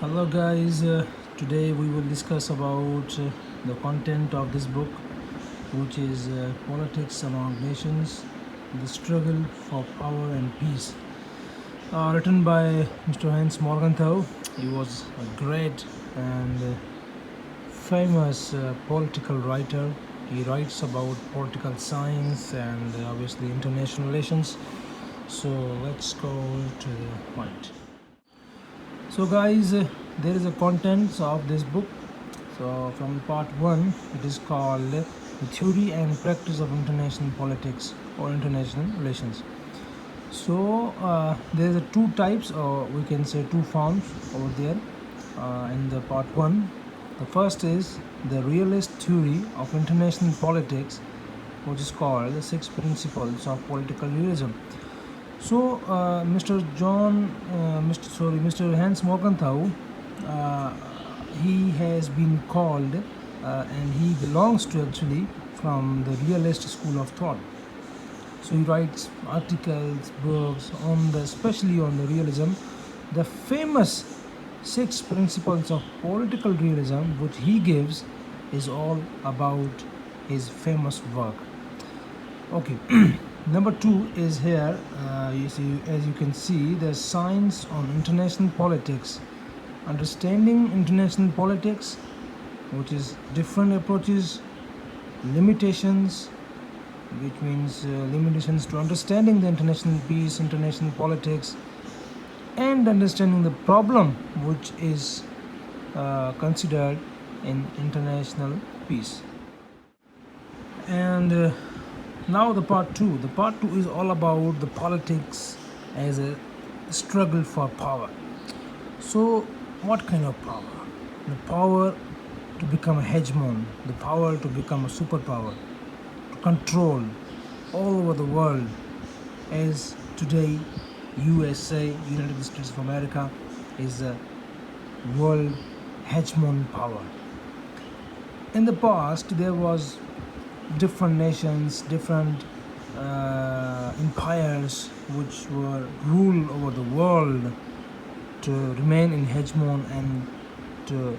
Hello guys, today we will discuss about the content of this book, which is Politics Among Nations, the Struggle for Power and Peace, written by Mr. Hans Morgenthau. He was a great and famous political writer. He writes about political science and obviously international relations. So let's go to the point. So guys, there is a contents of this book. So from part 1, it is called The Theory and Practice of International Politics or International Relations. So there is a two types, or we can say two forms over there in the part 1. The first is the realist theory of international politics, which is called the 6 principles of political realism. So, Mr. Hans Morganthau, uh, he has been called, and he belongs to actually from the realist school of thought. So he writes articles, books on the, especially on the realism, the famous 6 principles of political realism, which he gives, is all about his famous work. Okay. Number 2 is here. You see, as you can see, the science on international politics, understanding international politics, which is different approaches, limitations, which means limitations to understanding the international peace, international politics, and understanding the problem which is considered in international peace. And now the part 2. The part 2 is all about the politics as a struggle for power. So what kind of power? The power to become a hegemon, the power to become a superpower, to control all over the world, as today USA, United States of America, is a world hegemon power. In the past there was different nations, different empires which were ruled over the world to remain in hegemon and to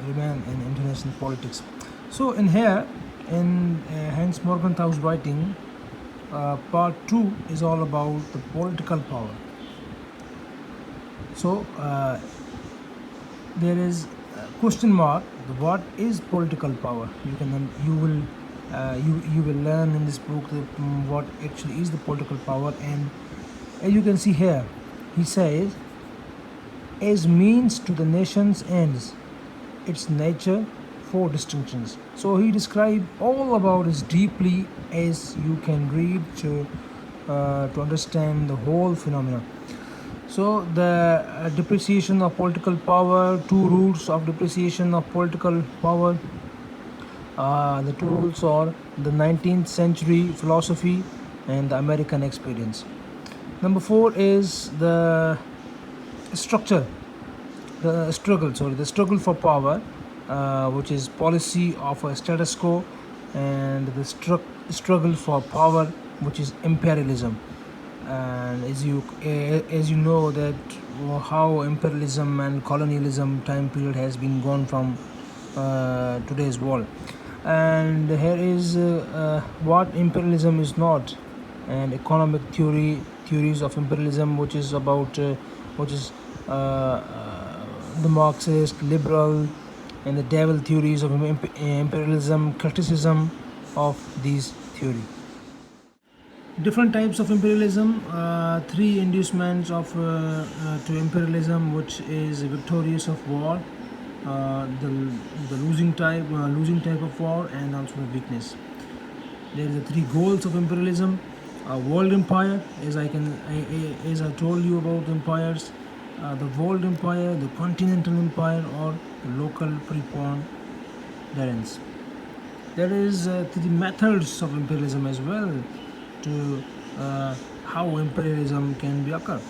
remain in international politics. So in here, in Hans Morgenthau's writing, part 2 is all about the political power. So there is a question mark. What is political power? You will learn in this book what actually is the political power. And as you can see here, he says, as means to the nation's ends, its nature, four distinctions. So he described all about it deeply, as you can read to understand the whole phenomena. So the depreciation of political power, two roots of depreciation of political power. The two roots are the 19th century philosophy and the American experience. Number 4 is the structure, the struggle for power, which is policy of a status quo, and the struggle for power, which is imperialism. And as you know that how imperialism and colonialism time period has been gone from today's world. And here is what imperialism is not, and economic theories of imperialism, which is about the Marxist, liberal, and the devil theories of imperialism, criticism of these theory. Different types of imperialism, 3 inducements of to imperialism, which is victorious of war, the losing type of war, and also the weakness. There are the 3 goals of imperialism: world empire, as I told you about empires, the world empire, the continental empire, or the local preponderance. There is 3 methods of imperialism as well, to how imperialism can be occur.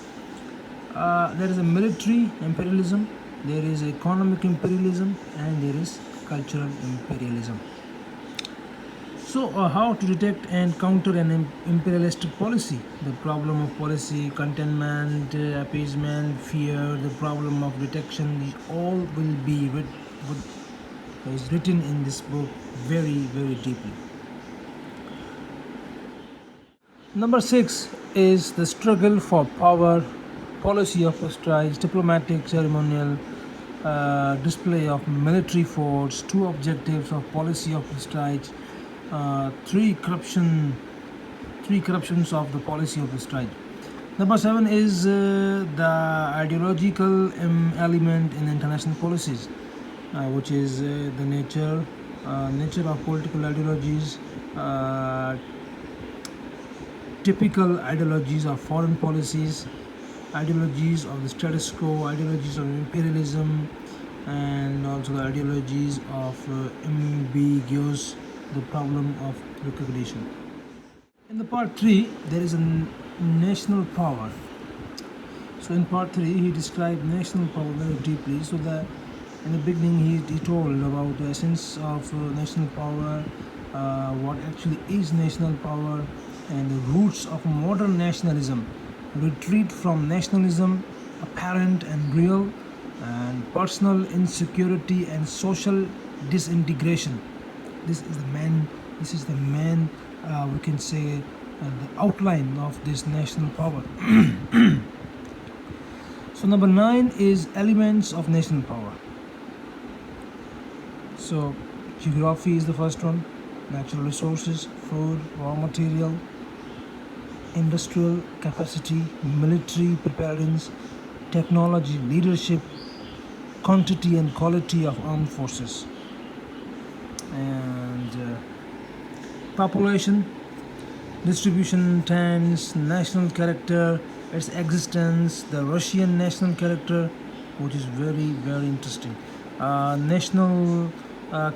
There is a military imperialism, there is economic imperialism, and there is cultural imperialism. So, how to detect and counter an imperialistic policy? The problem of policy, contentment, appeasement, fear, the problem of detection, these all will be is written in this book very, very deeply. Number six is the struggle for power, policy of prestige, diplomatic, ceremonial, display of military force, two objectives of policy of prestige, three corruptions of the policy of prestige. Number seven is the ideological element in international policies, which is the nature of political ideologies, typical ideologies of foreign policies, ideologies of the status quo, ideologies of imperialism, and also the ideologies of ambiguous, the problem of recognition. In the part 3, there is a national power. So in part 3, he described national power very deeply. So that in the beginning, he told about the essence of national power, what actually is national power, and the roots of modern nationalism, retreat from nationalism, apparent and real, and personal insecurity and social disintegration. This is the main. This is the main. We can say the outline of this national power. So number 9 is elements of national power. So geography is the first one, natural resources, food, raw material, industrial capacity, military preparedness, technology, leadership, quantity and quality of armed forces, and population, distribution, trends, national character, its existence, the Russian national character, which is very, very interesting. National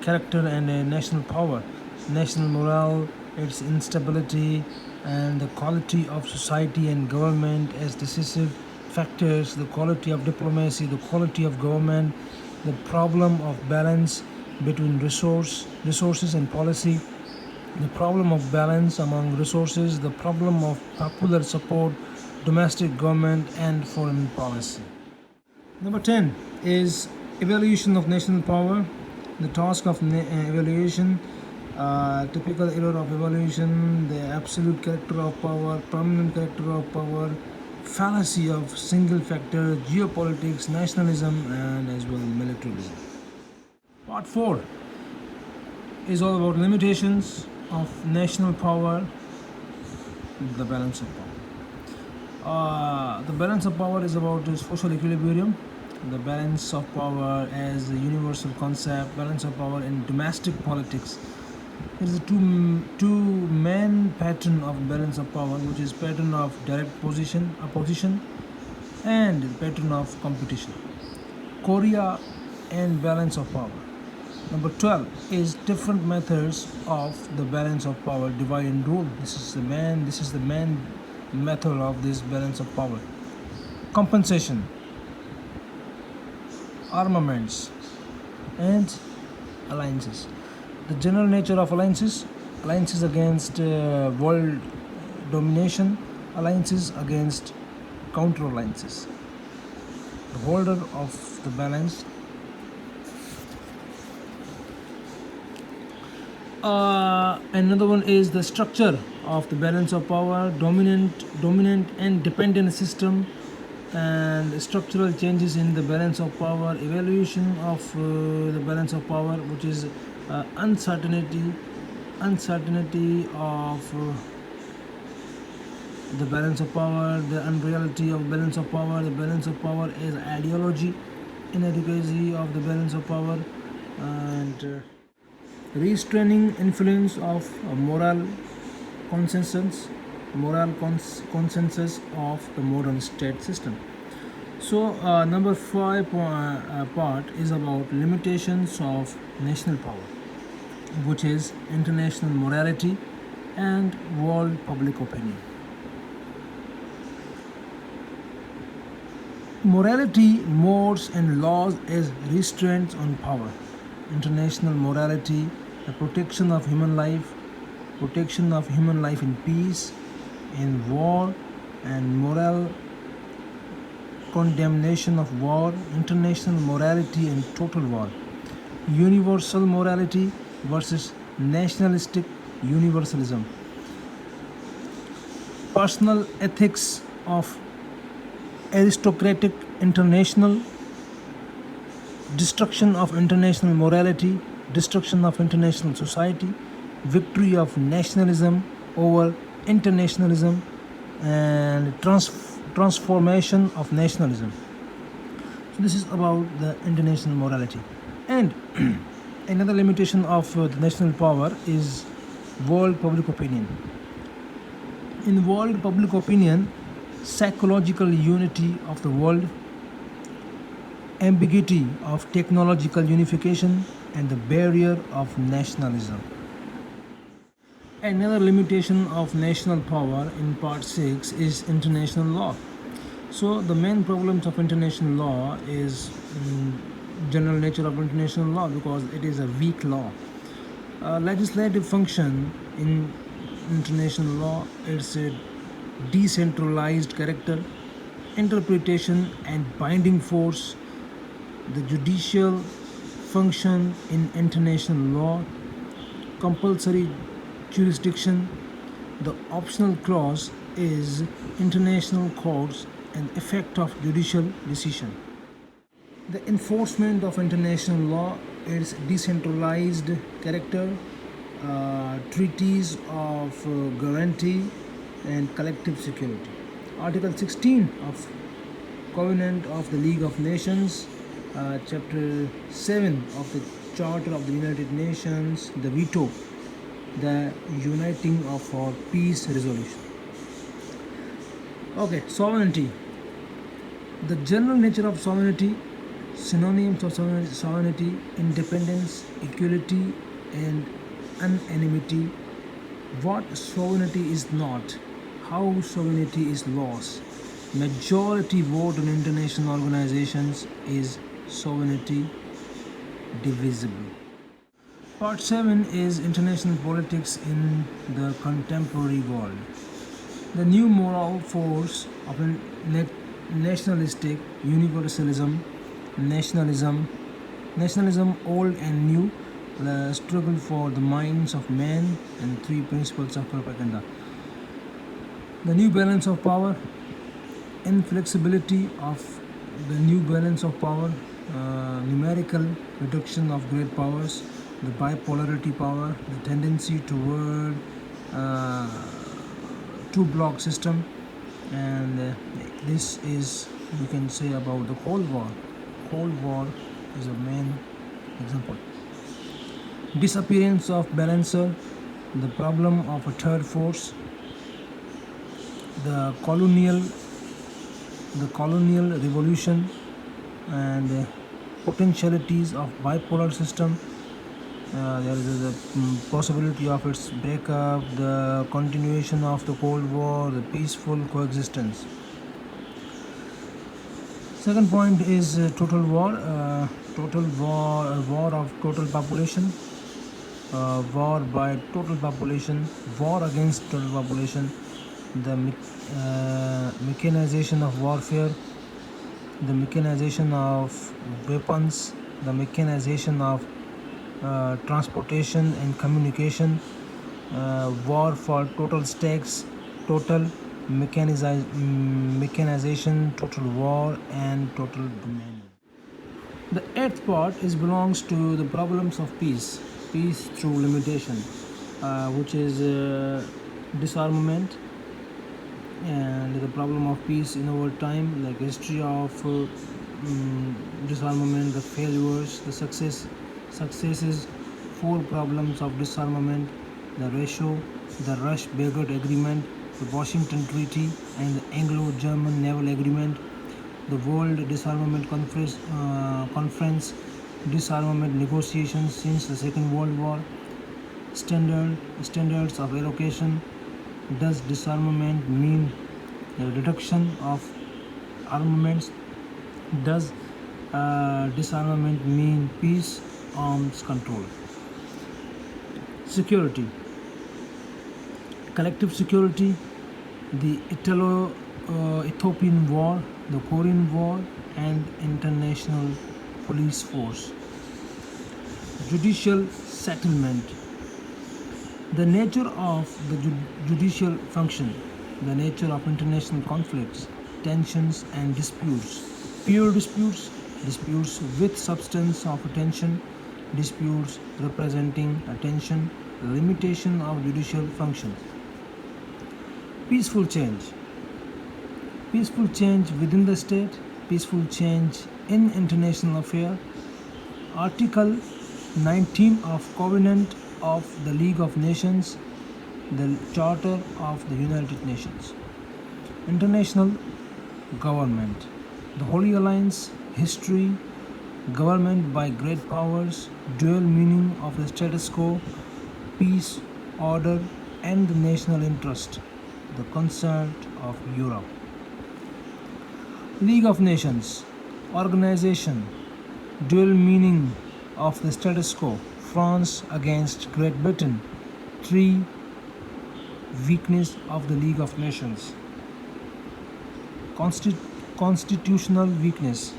character and national power, national morale, its instability, and the quality of society and government as decisive factors, the quality of diplomacy, the quality of government, the problem of balance between resources and policy, the problem of balance among resources, the problem of popular support, domestic government, and foreign policy. Number 10 is evaluation of national power, the task of evaluation, typical error of evaluation, the absolute character of power, permanent character of power, fallacy of single factor, geopolitics, nationalism, and as well militarism. Part 4 is all about limitations of national power, the balance of power. The balance of power is about social equilibrium, the balance of power as a universal concept, balance of power in domestic politics. There is a two main pattern of balance of power, which is pattern of direct opposition, and pattern of competition. Korea and balance of power. Number 12 is different methods of the balance of power, divide and rule. This is the main method of this balance of power. Compensation, armaments, and alliances. The general nature of alliances against world domination, alliances against counter alliances. The holder of the balance. Another one is the structure of the balance of power, dominant and dependent system, and structural changes in the balance of power, evaluation of the balance of power, which is uncertainty of the balance of power, the unreality of balance of power, the balance of power is ideology, inadequacy of the balance of power, and restraining influence of moral consensus of the modern state system. So number 5 part is about limitations of national power, which is international morality and world public opinion. Morality, modes, and laws as restraints on power. International morality, the protection of human life, protection of human life in peace, in war, and moral condemnation of war, international morality and total war, universal morality versus nationalistic universalism, personal ethics of aristocratic international, destruction of international morality, destruction of international society, victory of nationalism over internationalism, and transformation of nationalism. So this is about the international morality. And another limitation of the national power is world public opinion. In world public opinion, psychological unity of the world, ambiguity of technological unification, and the barrier of nationalism. Another limitation of national power in part 6 is international law. So the main problems of international law is general nature of international law because it is a weak law. Legislative function in international law is a decentralized character, interpretation and binding force. The judicial function in international law, compulsory jurisdiction. The optional clause is international courts and effect of judicial decision. The enforcement of international law is decentralized character, treaties of guarantee and collective security. Article 16 of Covenant of the League of Nations, Chapter 7 of the Charter of the United Nations, the veto, the uniting of for peace resolution. Okay, sovereignty. The general nature of sovereignty, synonyms of sovereignty, independence, equality, and unanimity. What sovereignty is not, how sovereignty is lost. Majority vote in international organizations is sovereignty divisible. Part 7 is international politics in the contemporary world. The new moral force of nationalistic universalism, nationalism old and new, the struggle for the minds of men, and three principles of propaganda. The new balance of power, inflexibility of the new balance of power, numerical reduction of great powers, the bipolarity power, the tendency toward two-block system, and this is, we can say, about the Cold War. Cold War is a main example. Disappearance of balancer, the problem of a third force, the colonial revolution, and potentialities of bipolar system. There is the possibility of its breakup, the continuation of the Cold War, the peaceful coexistence. Second point is total war. War of total population, war by total population, war against total population, the mechanization of warfare, the mechanization of weapons, the mechanization of transportation and communication, war for total stakes, total mechanization, total war, and total domain. The eighth part belongs to the problems of peace through limitation, which is disarmament, and the problem of peace in our time, like history of disarmament, the failures, the successes, four problems of disarmament, the ratio, the Rush-Bagot Agreement, the Washington Treaty, and the Anglo-German Naval Agreement, the World Disarmament Conference, disarmament negotiations since the Second World War, standards of allocation. Does disarmament mean the reduction of armaments? Does disarmament mean peace, arms control? Security. collective security, the Ethiopian War, the Korean War, and international police force. Judicial settlement, the nature of the judicial function, the nature of international conflicts, tensions, and disputes, pure disputes, disputes with substance of attention, disputes representing attention, limitation of judicial functions. Peaceful change, peaceful change within the state, peaceful change in international affairs. Article 19 of Covenant of the League of Nations, the Charter of the United Nations. International government, the Holy Alliance, history, government by great powers, dual meaning of the status quo, peace, order, and the national interest, the concert of Europe. League of Nations, organization, dual meaning of the status quo, France against Great Britain, 3. Weakness of the League of Nations. Constitutional weakness,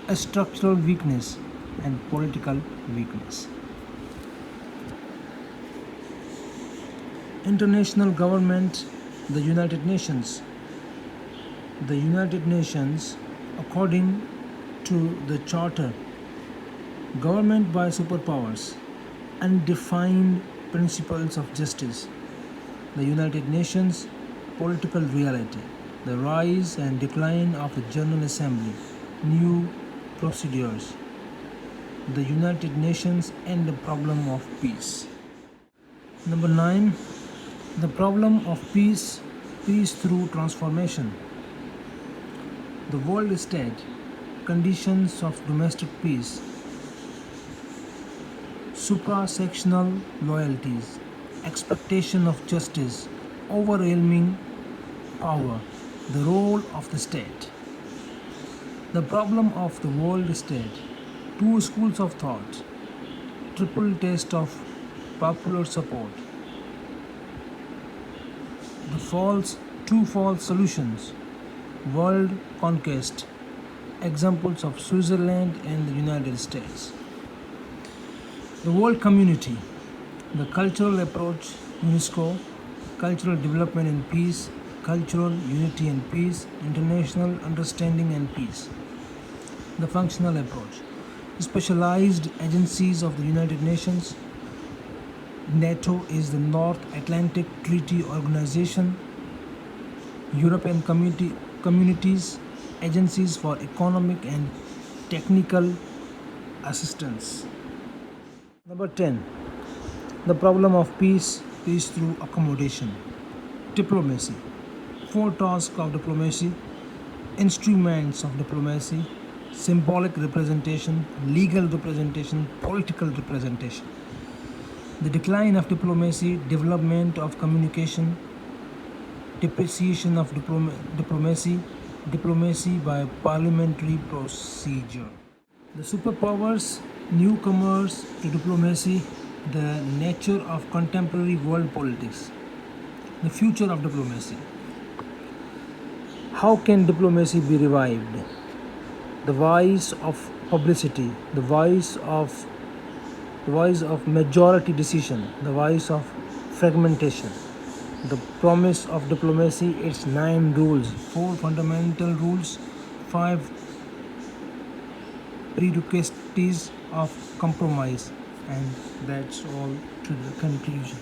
a structural weakness, and political weakness. International government, the United Nations. The United Nations, according to the Charter, government by superpowers, undefined principles of justice. The United Nations, political reality, the rise and decline of the General Assembly, new procedures. The United Nations and the problem of peace. Number 9, the problem of peace, peace through transformation. The world state, conditions of domestic peace, suprasectional loyalties, expectation of justice, overwhelming power, the role of the state. The problem of the world state, two schools of thought, triple test of popular support, two false solutions, world conquest, examples of Switzerland and the United States. The world community, the cultural approach, UNESCO, cultural development and peace, cultural unity and peace, international understanding and peace. The functional approach, specialized agencies of the United Nations. NATO is the North Atlantic Treaty Organization. European communities, agencies for economic and technical assistance. Number 10, the problem of peace, peace through accommodation. Diplomacy, four tasks of diplomacy, instruments of diplomacy, symbolic representation, legal representation, political representation. The decline of diplomacy, development of communication, depreciation of diplomacy, diplomacy by parliamentary procedure. The superpowers, newcomers to diplomacy, the nature of contemporary world politics, the future of diplomacy. How can diplomacy be revived? The voice of publicity, the voice of majority decision, the voice of fragmentation. The promise of diplomacy, its 9 rules, 4 fundamental rules, 5 prerequisites of compromise, and that's all to the conclusion.